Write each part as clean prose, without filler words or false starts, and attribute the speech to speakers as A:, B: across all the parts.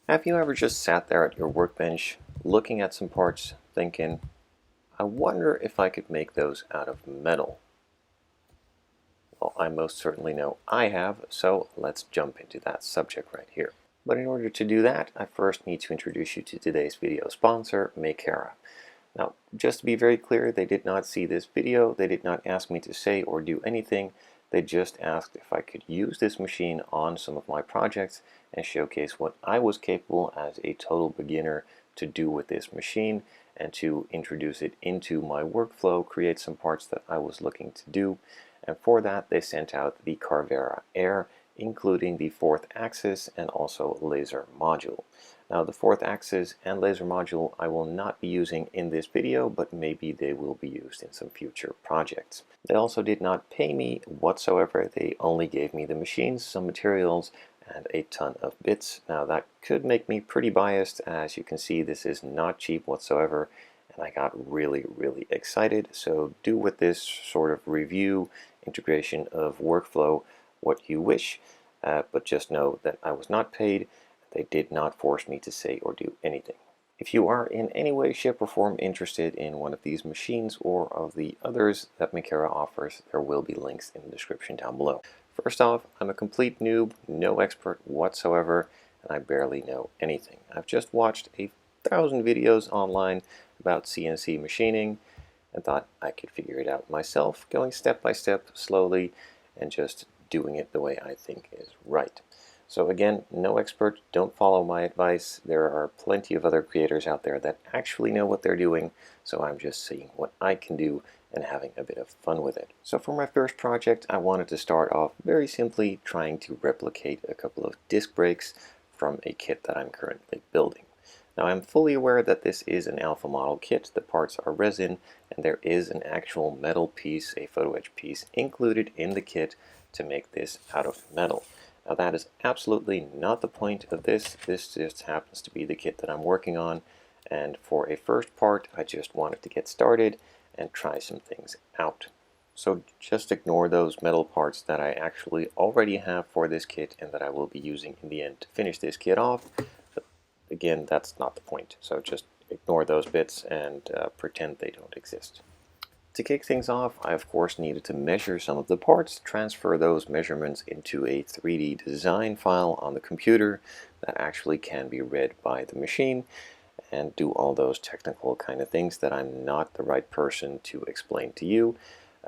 A: Have you ever just sat there at your workbench looking at some parts thinking, I wonder if I could make those out of metal? Well, I most certainly know I have, so let's jump into that subject right here. But in order to do that, I first need to introduce you to today's video sponsor, Makera. Now, just to be very clear, they did not see this video, they did not ask me to say or do anything, they just asked if I could use this machine on some of my projects and showcase what I was capable as a total beginner to do with this machine and to introduce it into my workflow, create some parts that I was looking to do. And for that, they sent out the Carvera Air, including the 4th axis and also laser module. Now the 4th axis and laser module I will not be using in this video, but maybe they will be used in some future projects. They also did not pay me whatsoever. They only gave me the machines, some materials, and a ton of bits. Now that could make me pretty biased. As you can see, this is not cheap whatsoever, and I got really excited. So do with this sort of review, integration of workflow what you wish, but just know that I was not paid. They did not force me to say or do anything. If you are in any way, shape, or form interested in one of these machines or of the others that Makera offers, there will be links in the description down below. First off, I'm a complete noob, no expert whatsoever, and I barely know anything. I've just watched 1,000 videos online about CNC machining and thought I could figure it out myself, going step by step, slowly, and just doing it the way I think is right. So again, no expert, don't follow my advice. There are plenty of other creators out there that actually know what they're doing, so I'm just seeing what I can do and having a bit of fun with it. So for my first project, I wanted to start off very simply trying to replicate a couple of disc brakes from a kit that I'm currently building. Now I'm fully aware that this is an alpha model kit, the parts are resin, and there is an actual metal piece, a photo etch piece, included in the kit to make this out of metal. Now that is absolutely not the point of this. This just happens to be the kit that I'm working on, and for a first part I just wanted to get started and try some things out. So just ignore those metal parts that I actually already have for this kit and that I will be using in the end to finish this kit off. But again, that's not the point, so just ignore those bits and pretend they don't exist. To kick things off, I of course needed to measure some of the parts, transfer those measurements into a 3D design file on the computer that actually can be read by the machine, and do all those technical kind of things that I'm not the right person to explain to you.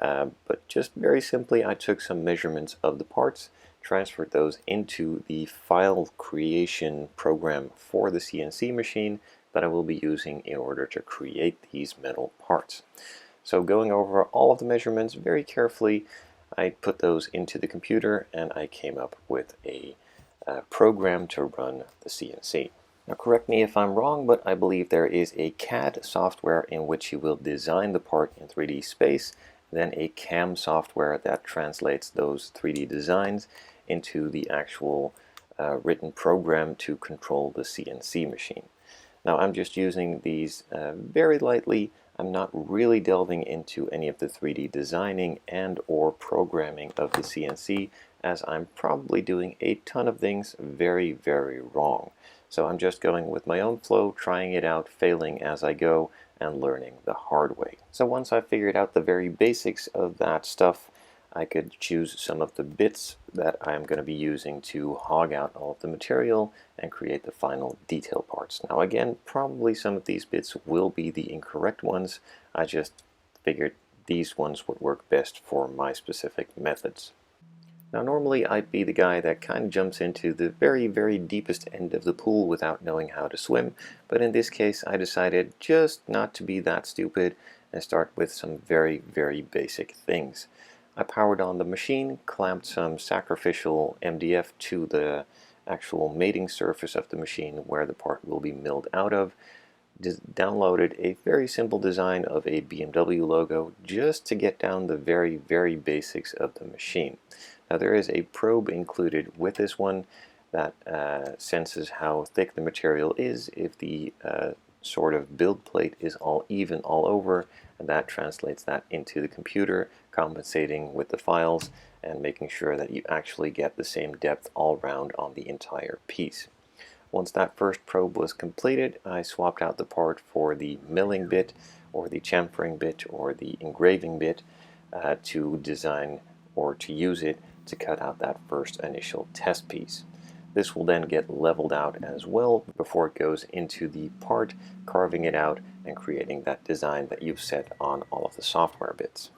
A: But just very simply, I took some measurements of the parts, transferred those into the file creation program for the CNC machine that I will be using in order to create these metal parts. So going over all of the measurements very carefully, I put those into the computer and I came up with a program to run the CNC. Now correct me if I'm wrong, but I believe there is a CAD software in which you will design the part in 3D space, then a CAM software that translates those 3D designs into the actual written program to control the CNC machine. Now I'm just using these very lightly. I'm not really delving into any of the 3D designing and or programming of the CNC, as I'm probably doing a ton of things very wrong. So I'm just going with my own flow, trying it out, failing as I go, and learning the hard way. So once I figured out the very basics of that stuff, I could choose some of the bits that I'm going to be using to hog out all of the material and create the final detail parts. Now again, probably some of these bits will be the incorrect ones. I just figured these ones would work best for my specific methods. Now normally I'd be the guy that kind of jumps into the very deepest end of the pool without knowing how to swim, but in this case I decided just not to be that stupid and start with some very basic things. I powered on the machine, clamped some sacrificial MDF to the actual mating surface of the machine where the part will be milled out of, downloaded a very simple design of a BMW logo just to get down the very basics of the machine. Now there is a probe included with this one that senses how thick the material is if the sort of build plate is all even all over, and that translates that into the computer, compensating with the files and making sure that you actually get the same depth all round on the entire piece. Once that first probe was completed, I swapped out the part for the milling bit or the chamfering bit or the engraving bit to design or to use it to cut out that first initial test piece. This will then get leveled out as well before it goes into the part, carving it out and creating that design that you've set on all of the software bits.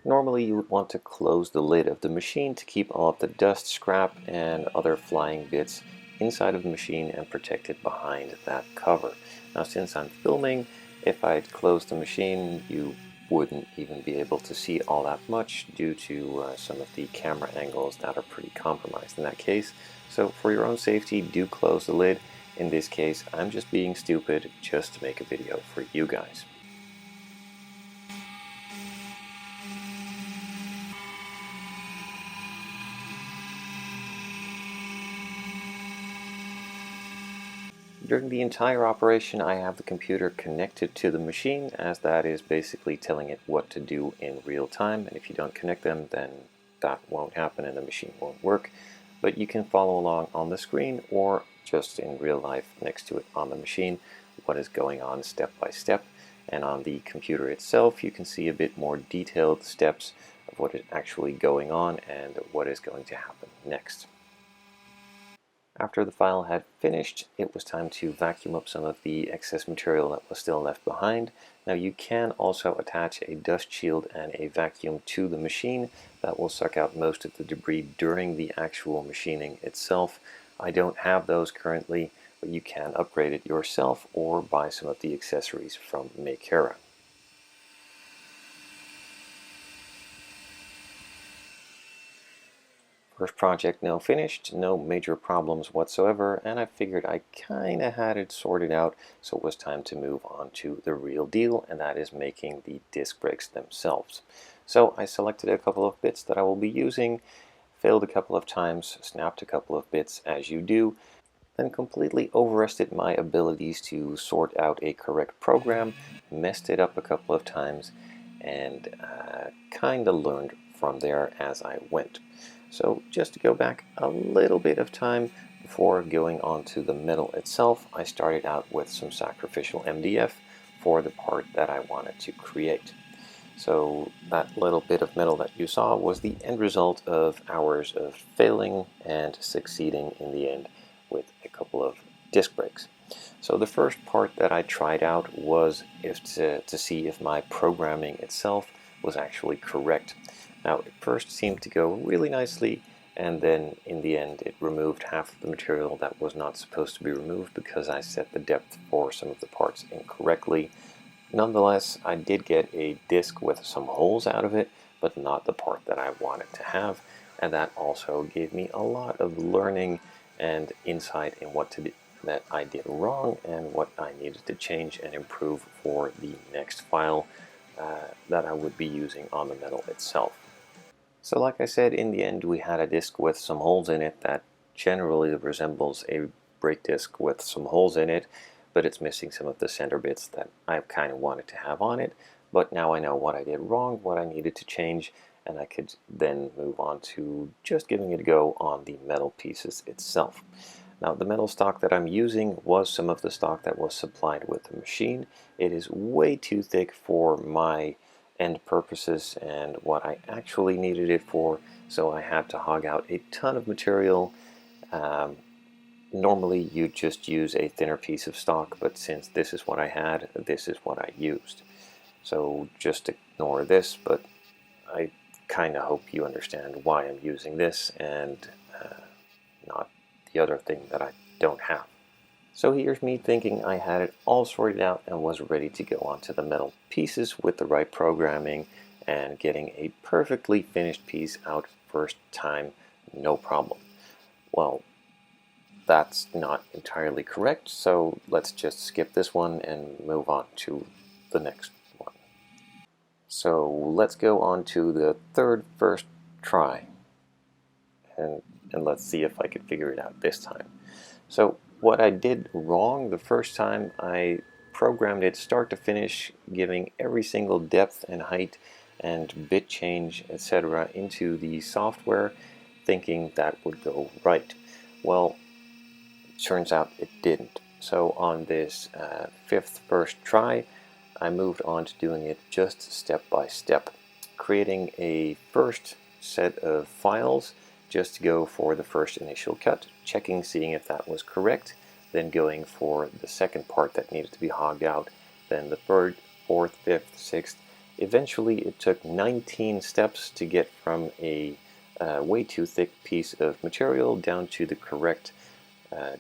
A: Normally you would want to close the lid of the machine to keep all of the dust, scrap, and other flying bits inside of the machine and protect it behind that cover. Now since I'm filming, if I'd closed the machine, you wouldn't even be able to see all that much due to some of the camera angles that are pretty compromised in that case. So for your own safety, do close the lid. In this case, I'm just being stupid just to make a video for you guys. During the entire operation, I have the computer connected to the machine, as that is basically telling it what to do in real time, and if you don't connect them, then that won't happen and the machine won't work. But you can follow along on the screen or just in real life next to it on the machine what is going on step by step. And on the computer itself, you can see a bit more detailed steps of what is actually going on and what is going to happen next. After the file had finished, it was time to vacuum up some of the excess material that was still left behind. Now you can also attach a dust shield and a vacuum to the machine that will suck out most of the debris during the actual machining itself. I don't have those currently, but you can upgrade it yourself or buy some of the accessories from Makera. First project now finished, no major problems whatsoever, and I figured I kinda had it sorted out, so it was time to move on to the real deal, and that is making the disc brakes themselves. So I selected a couple of bits that I will be using, failed a couple of times, snapped a couple of bits as you do, then completely overestimated my abilities to sort out a correct program, messed it up a couple of times, and kinda learned from there as I went. So just to go back a little bit of time before going on to the metal itself, I started out with some sacrificial MDF for the part that I wanted to create. So that little bit of metal that you saw was the end result of hours of failing and succeeding in the end with a couple of disc brakes. So the first part that I tried out was to see if my programming itself was actually correct. Now it first seemed to go really nicely, and then in the end it removed half of the material that was not supposed to be removed because I set the depth for some of the parts incorrectly. Nonetheless, I did get a disc with some holes out of it, but not the part that I wanted to have, and that also gave me a lot of learning and insight in what that I did wrong and what I needed to change and improve for the next file that I would be using on the metal itself. So like I said, in the end we had a disc with some holes in it that generally resembles a brake disc with some holes in it, but it's missing some of the center bits that I kind of wanted to have on it. But now I know what I did wrong, what I needed to change, and I could then move on to just giving it a go on the metal pieces itself. Now the metal stock that I'm using was some of the stock that was supplied with the machine. It is way too thick for my end purposes and what I actually needed it for, so I had to hog out a ton of material. Normally you just use a thinner piece of stock, but since this is what I had, this is what I used. So just ignore this, but I kind of hope you understand why I'm using this and not the other thing that I don't have. So here's me thinking I had it all sorted out and was ready to go onto the metal pieces with the right programming and getting a perfectly finished piece out first time, no problem. Well, that's not entirely correct, so let's just skip this one and move on to the next one. So let's go on to the first try, and let's see if I can figure it out this time. So what I did wrong the first time, I programmed it start to finish, giving every single depth and height and bit change, etc. into the software, thinking that would go right. Well, Turns out it didn't. So on this first try, I moved on to doing it just step by step, creating a first set of files just to go for the first initial cut, checking, seeing if that was correct, then going for the second part that needed to be hogged out, then the third, fourth, fifth, sixth. Eventually it took 19 steps to get from a way too thick piece of material down to the correct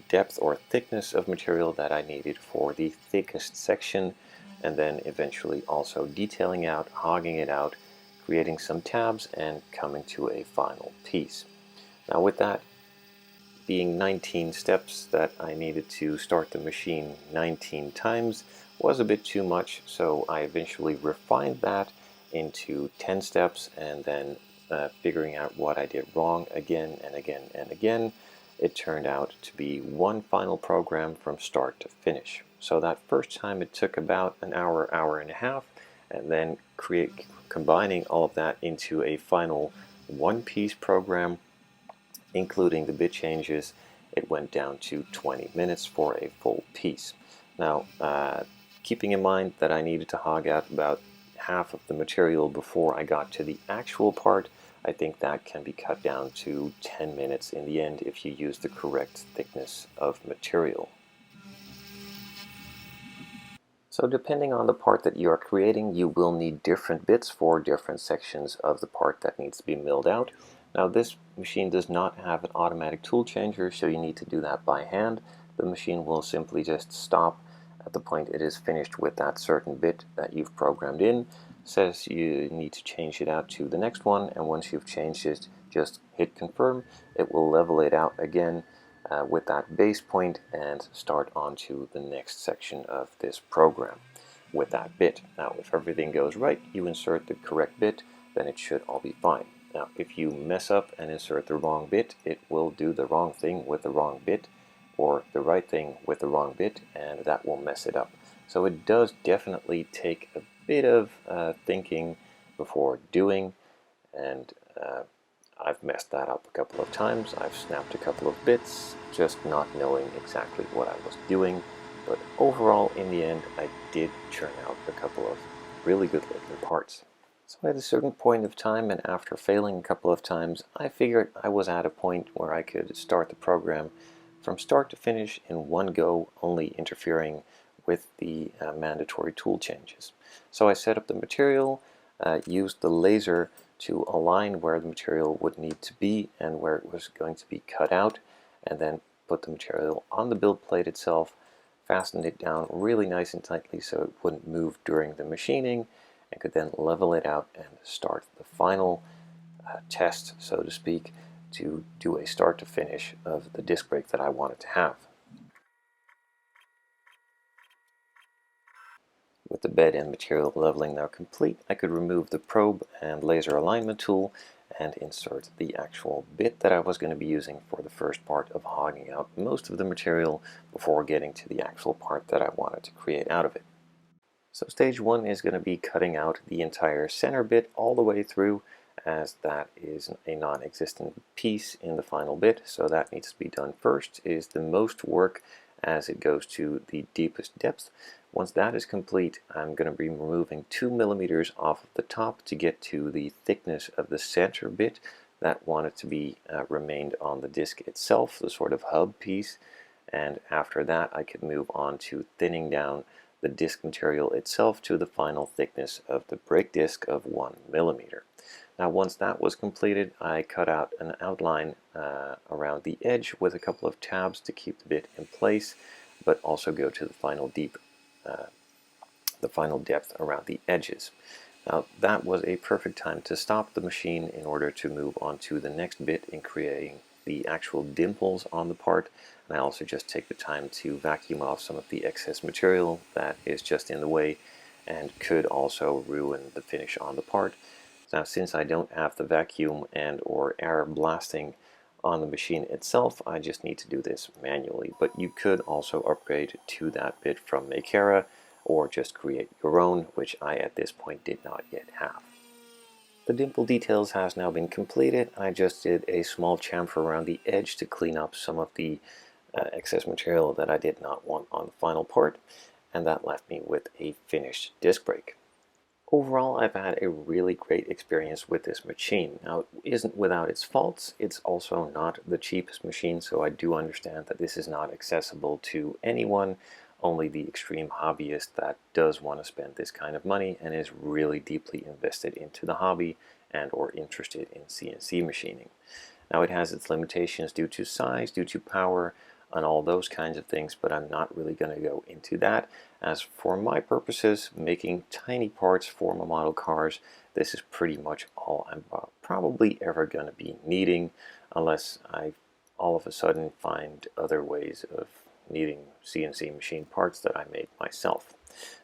A: depth or thickness of material that I needed for the thickest section, and then eventually also detailing out, hogging it out, creating some tabs, and coming to a final piece. Now with that being 19 steps that I needed to start the machine 19 times was a bit too much, so I eventually refined that into 10 steps, and then figuring out what I did wrong again and again and again, it turned out to be one final program from start to finish. So that first time it took about an hour, hour and a half, and then combining all of that into a final one-piece program, including the bit changes, it went down to 20 minutes for a full piece. Now, keeping in mind that I needed to hog out about half of the material before I got to the actual part, I think that can be cut down to 10 minutes in the end if you use the correct thickness of material. So depending on the part that you are creating, you will need different bits for different sections of the part that needs to be milled out. Now this machine does not have an automatic tool changer, so you need to do that by hand. The machine will simply just stop at the point it is finished with that certain bit that you've programmed in, says you need to change it out to the next one, and once you've changed it, just hit confirm. It will level it out again with that base point and start onto the next section of this program with that bit. Now if everything goes right, you insert the correct bit, then it should all be fine. Now if you mess up and insert the wrong bit, it will do the wrong thing with the wrong bit, or the right thing with the wrong bit, and that will mess it up. So it does definitely take a bit of thinking before doing, and I've messed that up a couple of times. I've snapped a couple of bits, just not knowing exactly what I was doing, but overall, in the end, I did churn out a couple of really good looking parts. So at a certain point of time, and after failing a couple of times, I figured I was at a point where I could start the program from start to finish in one go, only interfering with the mandatory tool changes. So I set up the material, used the laser to align where the material would need to be and where it was going to be cut out, and then put the material on the build plate itself, fastened it down really nice and tightly so it wouldn't move during the machining, and could then level it out and start the final test, so to speak, to do a start to finish of the disc brake that I wanted to have. With the bed and material leveling now complete, I could remove the probe and laser alignment tool and insert the actual bit that I was going to be using for the first part of hogging out most of the material before getting to the actual part that I wanted to create out of it. So stage one is going to be cutting out the entire center bit all the way through, as that is a non-existent piece in the final bit, so that needs to be done first. It is the most work as it goes to the deepest depth. Once that is complete, I'm going to be removing 2 millimeters off of the top to get to the thickness of the center bit that wanted to be remained on the disc itself, the sort of hub piece, and after that I could move on to thinning down the disc material itself to the final thickness of the brake disc of 1 millimeter. Now once that was completed, I cut out an outline around the edge with a couple of tabs to keep the bit in place, but also go to the final depth around the edges. Now that was a perfect time to stop the machine in order to move on to the next bit in creating the actual dimples on the part, and I also just take the time to vacuum off some of the excess material that is just in the way and could also ruin the finish on the part. Now since I don't have the vacuum and or air blasting on the machine itself, I just need to do this manually, but you could also upgrade to that bit from Makera or just create your own, which I at this point did not yet have. The dimple details has now been completed. I just did a small chamfer around the edge to clean up some of the excess material that I did not want on the final part, and that left me with a finished disc brake. Overall, I've had a really great experience with this machine. Now, it isn't without its faults. It's also not the cheapest machine, so I do understand that this is not accessible to anyone, only the extreme hobbyist that does want to spend this kind of money and is really deeply invested into the hobby and or interested in CNC machining. Now, it has its limitations due to size, due to power, and all those kinds of things, but I'm not really going to go into that. As for my purposes, making tiny parts for my model cars, this is pretty much all I'm probably ever going to be needing, unless I all of a sudden find other ways of needing CNC machine parts that I made myself.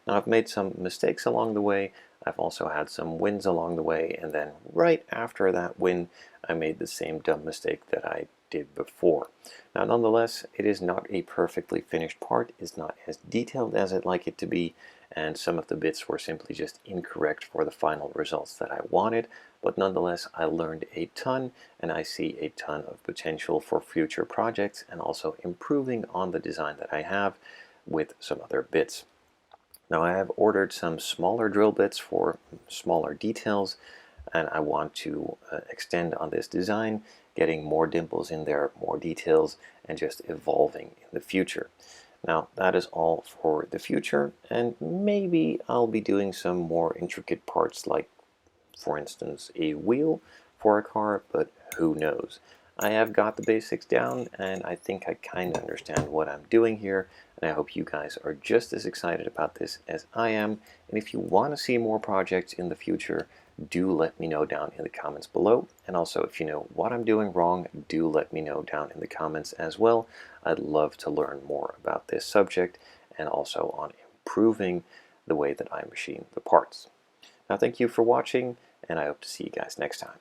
A: Now, I've made some mistakes along the way. I've also had some wins along the way, and then right after that win, I made the same dumb mistake that I did before. Now, nonetheless, it is not a perfectly finished part. It's not as detailed as I'd like it to be, and some of the bits were simply just incorrect for the final results that I wanted. But nonetheless, I learned a ton, and I see a ton of potential for future projects and also improving on the design that I have with some other bits. Now, I have ordered some smaller drill bits for smaller details, and I want to extend on this design, getting more dimples in there, more details, and just evolving in the future. Now, that is all for the future, and maybe I'll be doing some more intricate parts, like, for instance, a wheel for a car, but who knows. I have got the basics down, and I think I kind of understand what I'm doing here, and I hope you guys are just as excited about this as I am. And if you want to see more projects in the future, do let me know down in the comments below. And also, if you know what I'm doing wrong, do let me know down in the comments as well. I'd love to learn more about this subject and also on improving the way that I machine the parts. Now, thank you for watching, and I hope to see you guys next time.